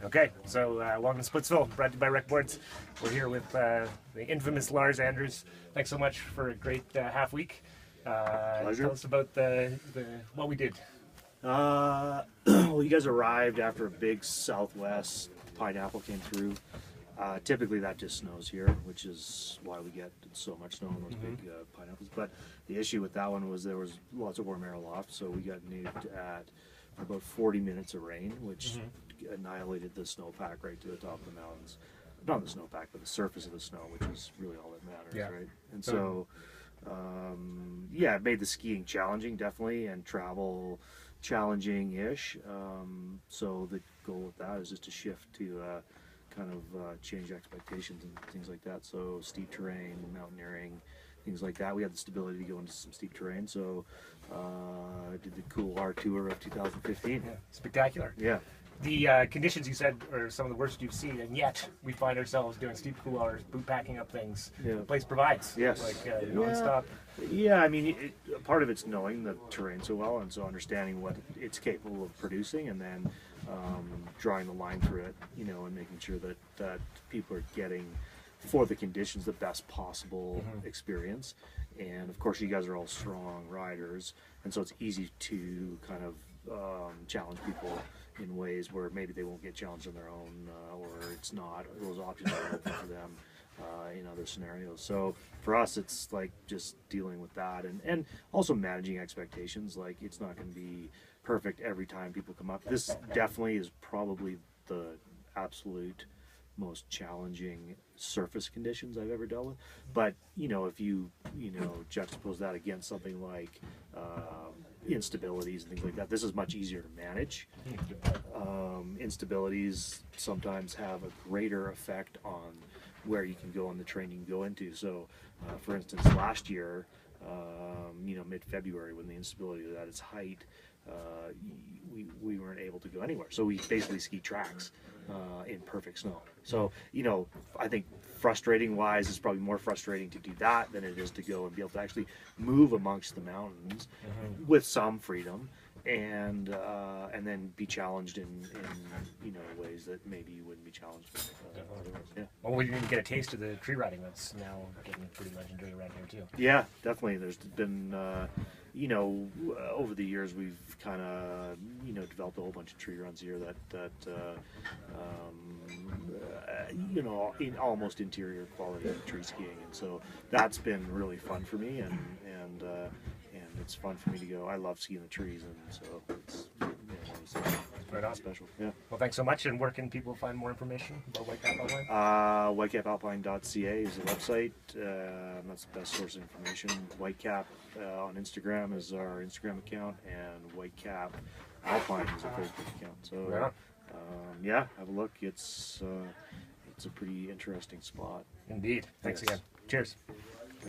Okay, so welcome to Splitsville, brought to you by Rec Boards. We're here with the infamous Lars Andrews. Thanks so much for a great half week. Pleasure. Tell us about what we did. Well, you guys arrived after a big southwest pineapple came through. Typically that just snows here, which is why we get so much snow on those big pineapples. But the issue with that one was there was lots of warm air aloft, so we got nuked at about 40 minutes of rain, which annihilated the snowpack right to the top of the mountains. Not the snowpack, but the surface of the snow, which is really all that matters, right? And so, yeah, it made the skiing challenging, definitely, and travel challenging-ish. So the goal with that is just to shift to kind of change expectations and things like that. So steep terrain, mountaineering, things like that. We had the stability to go into some steep terrain, so I did the Cool R Tour of 2015. Yeah, spectacular. Yeah. The conditions you said are some of the worst you've seen, and yet we find ourselves doing steep cool hours, boot packing up things. Yeah. The place provides. Yes. Like non-stop. Yeah, I mean, part of it's knowing the terrain so well, and so understanding what it's capable of producing, and then drawing the line through it, you know, and making sure that people are getting, for the conditions, the best possible experience. And of course, you guys are all strong riders, and so it's easy to kind of challenge people in ways where maybe they won't get challenged on their own, or it's not, those options are open for them in other scenarios. So for us, it's like just dealing with that, and also managing expectations. Like, it's not going to be perfect every time people come up. This definitely is probably the absolute most challenging surface conditions I've ever dealt with. But you know, if you juxtapose that against something like instabilities and things like that, this is much easier to manage. Instabilities sometimes have a greater effect on where you can go on the terrain you can go into. So for instance, last year, mid-February, when the instability was at its height, we weren't able to go anywhere. So we basically ski tracks in perfect snow. So, you know, I think frustrating wise, it's probably more frustrating to do that than it is to go and be able to actually move amongst the mountains with some freedom, and then be challenged in ways that maybe you wouldn't be challenged otherwise. Yeah. Well, we didn't get a taste of the tree riding that's now getting pretty legendary around here too. Yeah, definitely. There's been over the years we've kind of developed a whole bunch of tree runs here that in almost interior quality tree skiing, and so that's been really fun for me, and it's fun for me to go. I love skiing the trees, and so it's right on. special. Yeah. Well, thanks so much. And where can people find more information about Whitecap Alpine? Whitecapalpine.ca is the website. That's the best source of information. Whitecap on Instagram is our Instagram account, and Whitecap Alpine is our Facebook account. So yeah, have a look. It's a pretty interesting spot. Indeed. Thanks again. Cheers.